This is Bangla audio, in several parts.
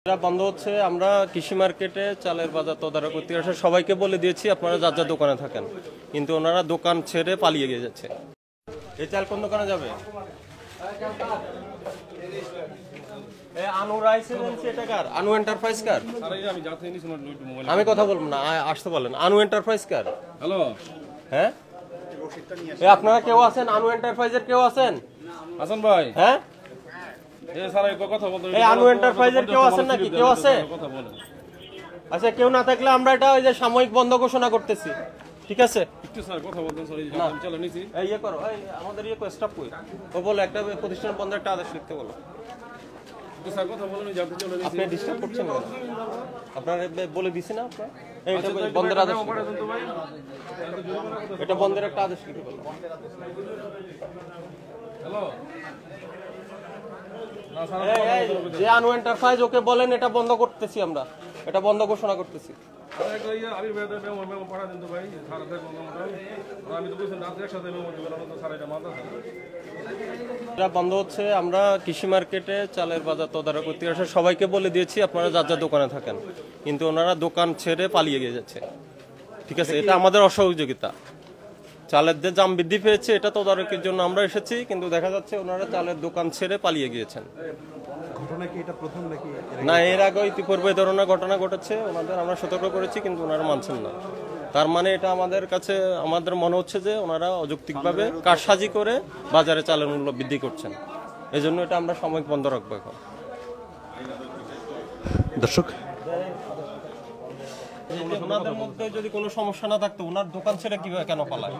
এটা বন্ধ হচ্ছে। আমরা কৃষি মার্কেটে চালের বাজার তদারক করতে আসে সবাইকে বলে দিয়েছি আপনারা যার যার দোকানে থাকেন, কিন্তু ওনারা দোকান ছেড়ে পালিয়ে গিয়ে যাচ্ছে। এই চাল কোন দোকানে যাবে? আনু এন্টারপ্রাইজ কার? আমি কথা বলবো না, আসতে বলেন। আনু এন্টারপ্রাইজ কার? হ্যালো, হ্যাঁ আপনারা কেউ আছেন আনু এন্টারপ্রাইজের? কেউ আছেন? হাসান ভাই, হ্যাঁ আনু এন্টারপ্রাইজের কেউ আছেন নাকি? কেউ আছে? আচ্ছা, কেউ না থাকলে আমরা এটা ওই যে সাময়িক বন্ধ ঘোষণা করতেছি, ঠিক আছে? একটু স্যার কথা বলতেন, সরি চলে নিছি। ইয়ে করো, আমাদের ইয়ে স্টাফ কই, ও বলে একটা প্রতিষ্ঠান বন্ধ একটা আদেশ লিখতে বলো। একটু স্যার কথা বলেন, যাতে চলে নিছি। আপনি ডিস্টার্ব করছেন কেন? আপনারা বলে দিছি না আপনারা এইটা বন্ধের আদেশ, এটা বন্ধের একটা আদেশ লিখতে বলো। হ্যালো, যে আনু এন্টারপ্রাইজ ওকে বলেন এটা বন্ধ করতেছি, আমরা এটা বন্ধ ঘোষণা করতেছি। এটা বন্ধ হচ্ছে। আমরা কৃষি মার্কেটে চালের বাজার তদারক করতে আসে সবাইকে বলে দিয়েছি আপনারা যার যার দোকানে থাকেন, কিন্তু ওনারা দোকান ছেড়ে পালিয়ে গিয়ে যাচ্ছে, ঠিক আছে? এটা আমাদের অসহযোগিতা। চালের যে দাম বৃদ্ধি পেয়েছে এটা তদারকির জন্য আমরা এসেছি, কিন্তু দেখা যাচ্ছে ওনারা চালের দোকান ছেড়ে পালিয়ে গিয়েছেন। ঘটনা কি এটা প্রথম নাকি? না, এর আগে ইতিপূর্বে এই ধরনের ঘটনা ঘটেছে, ওনাদের আমরা সতর্ক করেছি কিন্তু ওনারা মানছেন না। তার মানে এটা আমাদের কাছে আমাদের মনে হচ্ছে যে ওনারা অযৌক্তিকভাবে কারসাজি করে বাজারে চালের মূল্য বৃদ্ধি করছেন। এই জন্য এটা আমরা সাময়িক বন্ধ রাখবো এখন। দর্শক, ওনাদের মধ্যে যদি কোনো সমস্যা না থাকতো ওনার দোকান ছেড়ে কিভাবে কেন পালায়?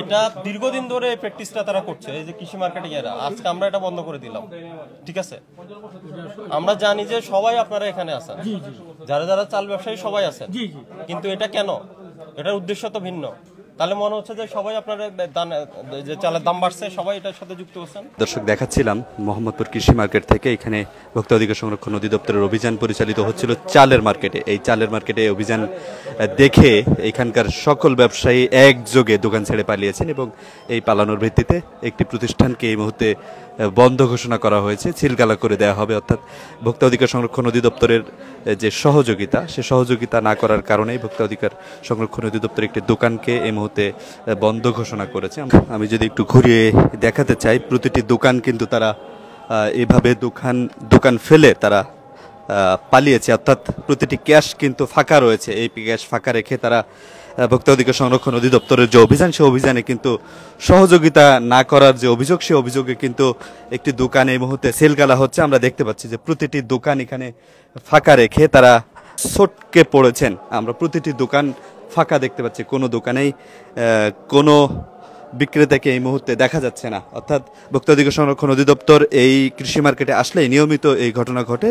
এটা দীর্ঘদিন ধরে এই প্র্যাকটিসটা তারা করছে, এই যে কৃষি মার্কেটিং এরা। আজকে আমরা এটা বন্ধ করে দিলাম, ঠিক আছে? আমরা জানি যে সবাই আপনারা এখানে আছেন, যারা যারা চাল ব্যবসায়ী সবাই আছেন, কিন্তু এটা কেন? এটার উদ্দেশ্য তো ভিন্ন। তাহলে মনে হচ্ছে যে সবাই আপনারা যে চালের দাম বাড়ছে সবাই এটার সাথে যুক্ত হচ্ছেন। দর্শক, দেখাচ্ছিলাম মোহাম্মদপুর কৃষি মার্কেট থেকে। এখানে ভোক্তা অধিকার সংরক্ষণ অধিদপ্তরের অভিযান পরিচালিত হচ্ছিল চালের মার্কেটে। এই চালের মার্কেটে অভিযান দেখে এখানকার সকল ব্যবসায়ী একযোগে দোকান ছেড়ে পালিয়েছেন এবং এই পালানোর ভিত্তিতে একটি প্রতিষ্ঠানকে এই মুহূর্তে বন্ধ ঘোষণা করা হয়েছে, সিলগালা করে দেওয়া হবে। অর্থাৎ ভোক্তা অধিকার সংরক্ষণ অধিদপ্তরের যে সহযোগিতা, সে সহযোগিতা না করার কারণেই ভোক্তা অধিকার সংরক্ষণ অধিদপ্তর একটি দোকানকে এই মুহূর্তে বন্ধ ঘোষণা করেছে। আমি যদি একটু ঘুরিয়ে দেখাতে চাই, প্রতিটি দোকান কিন্তু তারা এভাবে দোকান ফেলে তারা পালিয়েছে। অর্থাৎ প্রতিটি ক্যাশ কিন্তু ফাঁকা রয়েছে। এই ক্যাশ ফাঁকা রেখে তারা ভোক্তা অধিকার সংরক্ষণ অধিদপ্তরের যে অভিযান, সে অভিযানে কিন্তু সহযোগিতা না করার যে অভিযোগ, সে অভিযোগে কিন্তু একটি দোকান এই মুহূর্তে সেলগালা হচ্ছে। আমরা দেখতে পাচ্ছি যে প্রতিটি দোকান এখানে ফাঁকা রেখে তারা সটকে পড়েছেন। আমরা প্রতিটি দোকান ফাঁকা দেখতে পাচ্ছি, কোনো দোকানেই কোনো বিক্রেতাকে এই মুহূর্তে দেখা যাচ্ছে না। অর্থাৎ ভোক্তা অধিকার সংরক্ষণ অধিদপ্তর এই কৃষি মার্কেটে আসলে নিয়মিত এই ঘটনা ঘটে।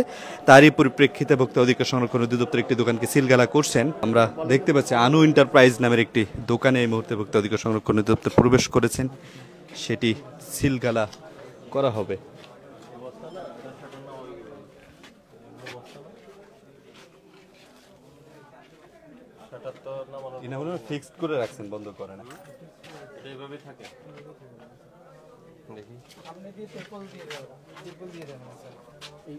তারই পরিপ্রেক্ষিতে ভোক্তা অধিকার সংরক্ষণ অধিদপ্তর একটি দোকানকে সিলগালা করছেন। আমরা দেখতে পাচ্ছি আনু এন্টারপ্রাইজ নামের একটি দোকানে এই মুহূর্তে ভোক্তা অধিকার সংরক্ষণ অধিদপ্তর প্রবেশ করেছেন, সেটি সিলগালা করা হবে। ফিক্সড করে রাখছেন, বন্ধ করে না, এইভাবেই থাকে। দেখি আপনি দিয়ে টেপল দিয়ে দেন, টেপল দিয়ে দেন স্যার। এই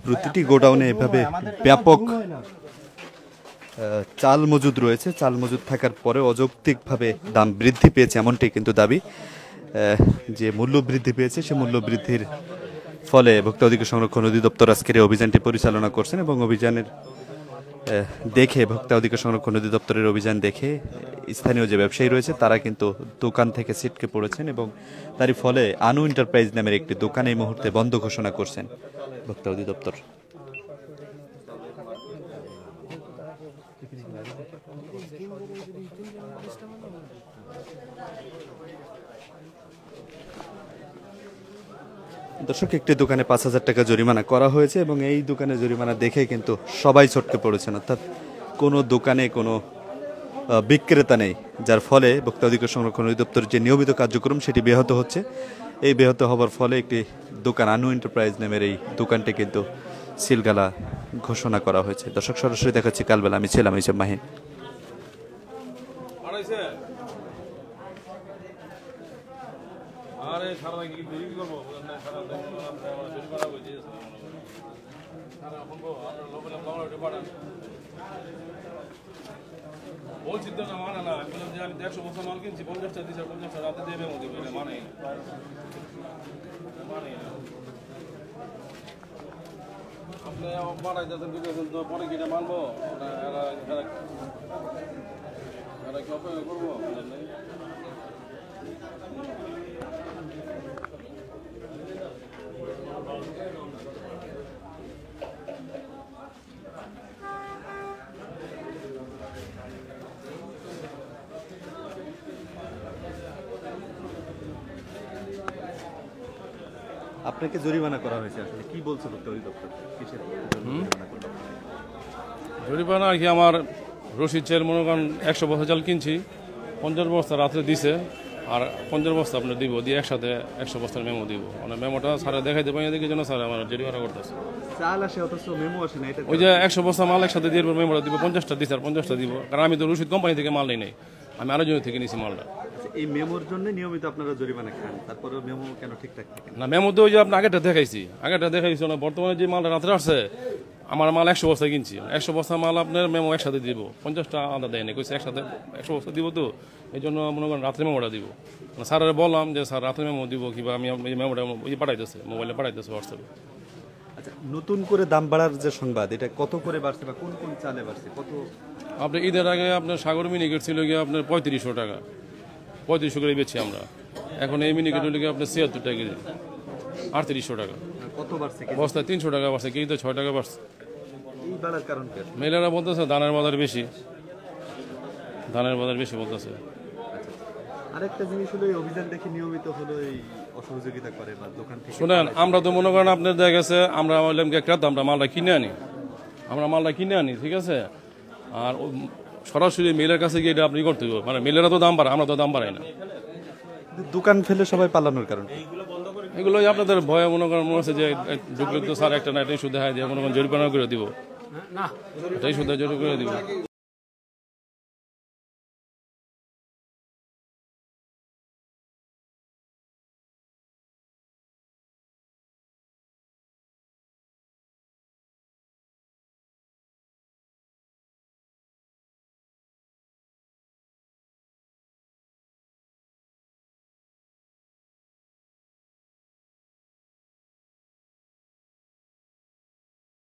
প্রতিটি গোডাউনে এভাবে ব্যাপক চাল মজুদ রয়েছে। চাল মজুদ থাকার পরে অযৌক্তিকভাবে দাম বৃদ্ধি পেয়েছে, এমনটি কিন্তু দাবি। যে মূল্য বৃদ্ধি পেয়েছে, সে মূল্য বৃদ্ধির ফলে ভোক্তা অধিকার সংরক্ষণ অধিদপ্তর আজকের এই অভিযানটি পরিচালনা করছেন এবং অভিযানের দেখে ভোক্তা অধিকার সংরক্ষণ অধিদপ্তরের অভিযান দেখে স্থানীয় যে ব্যবসায়ী রয়েছে তারা কিন্তু দোকান থেকে ছিটকে পড়েছেন এবং তারই ফলে আনু এন্টারপ্রাইজ নামের একটি দোকান এই মুহূর্তে বন্ধ ঘোষণা করছেন ভোক্তা অধিদপ্তর। দর্শক, একটি দোকানে ৫,০০০ টাকা জরিমানা করা হয়েছে এবং এই দোকানে জরিমানা দেখে কিন্তু সবাই ছটকে পড়েছেন। অর্থাৎ কোনো দোকানে কোনো বিক্রেতা নেই, যার ফলে ভোক্তা অধিকার সংরক্ষণ অধিদপ্তরের যে নিয়মিত কার্যক্রম সেটি ব্যাহত হচ্ছে। এই ব্যাহত হবার ফলে একটি দোকান আনু এন্টারপ্রাইজ নামের এই দোকানটি কিন্তু সিলগালা ঘোষণা করা হয়েছে। দর্শক, সরাসরি দেখাচ্ছি কালবেলা। আমি ছিলাম এইসব মাহিন। আরে সারা কি দেরি করবো সারা জরিমানা হয়েছে সারা বলবো আপনার লোকের বাংলা পাঠান বলছি তো না মানে না আমি বললাম যে আমি 150 বছর মাল কিনছি 50টা দিচ্ছে 50টা রাতে দেবে মধ্যে মানে আপনি বাড়াই যাচ্ছেন বুঝেছেন তো পরে কিটা মানবো এরা কি অপেক্ষা করবো আপনাকে জরিমানা করা হয়েছে আসলে কি বলছে ভোক্তা অধিদপ্তর কিসের জন্য জরিমানা করলো? জরিমানা আর কি আমার রশিদ চাল মনে করেন 100 বস্তা চাল কিনছি 50 বস্তা রাত্রে দিছে আর 50 বস্তা আপনার দিব দিয়ে একসাথে 100 বস্তার মেমো দিব মানে মেমোটা স্যার দেখাইতে পাই দেখি জন্য স্যার আমার জরিমানা করতেছে চাল আসে অথচ মেমো আসে না এটা ওই যে 100 বস্তা মাল একসাথে দিয়ে মেমোটা দিব 50টা দিছে আর 50টা দিব কারণ আমি তো রশিদ কোম্পানি থেকে মাল নেই আমি আরেকজন থেকে নিছি মালটা এই মেমোর জন্য নিয়মিত আপনারা জরিমানা খান তারপরে মেমো কেন ঠিকঠাক থাকে না? না মেমো তো ওই যে আপনি আগেরটা দেখাইছি না বর্তমানে যে মালটা রাত্রে আসছে আমার মাল 100 বস্তা কিনছি 100 বস্তা মাল আপনার মেমো একসাথে দিব 50টা আলাদা দেয় না কইছে একসাথে 100 বস্তা দিব তো এই জন্য মনে করেন রাত্রে মেমোটা দিব স্যারের বললাম যে স্যার রাত্রে মেমো দিব কিংবা আমি এই মেমোটা ওই পাঠাইতেছে মোবাইলে পাঠাইতেছে হোয়াটসঅ্যাপে। আচ্ছা নতুন করে দাম বাড়ার যে সংবাদ এটা কত করে বাড়ছে বা কোন কোন চালে বাড়ছে কত? আপনি ঈদের আগে আপনার সাগর মিনিকেট ছিল গিয়ে আপনার 3500 টাকা 3500 করে বেচছি আমরা এখন এই মিনিকেট হলে গিয়ে আপনার 76 টাকা কেজি 3800 টাকা কত বাড়ছে বস্তায় 300 টাকা বাড়ছে কেজিতে 6 টাকা বাড়ছে। এই বাড়ার কারণ কি? মেয়েরা বলতেছে ধানের বাজার বেশি বলতেছে। আরেকটা জিনিস হলো এই অভিযান দেখে নিয়মিত হলো এই অসহযোগিতা করে বা দোকান থেকে শুনেন আমরা তো মনে করেন আপনার দেখা গেছে আমরা আমরা মালটা কিনে আনি ঠিক আছে আর সরাসরি মেলের কাছে গিয়ে এটা আপনি করতে হবে মানে মেলেরা তো দাম বাড়ায় আমরা তো দাম বাড়াই না দোকান ফেলে সবাই পালানোর কারণ এগুলো আপনাদের ভয়ে মনে করেন মনে হচ্ছে যে ঢুকলে তো স্যার একটা না এটাই শুধু হয় দিয়ে মনে করেন জরিমানা করে দিব এটাই শুধু জরিমানা করে দিব।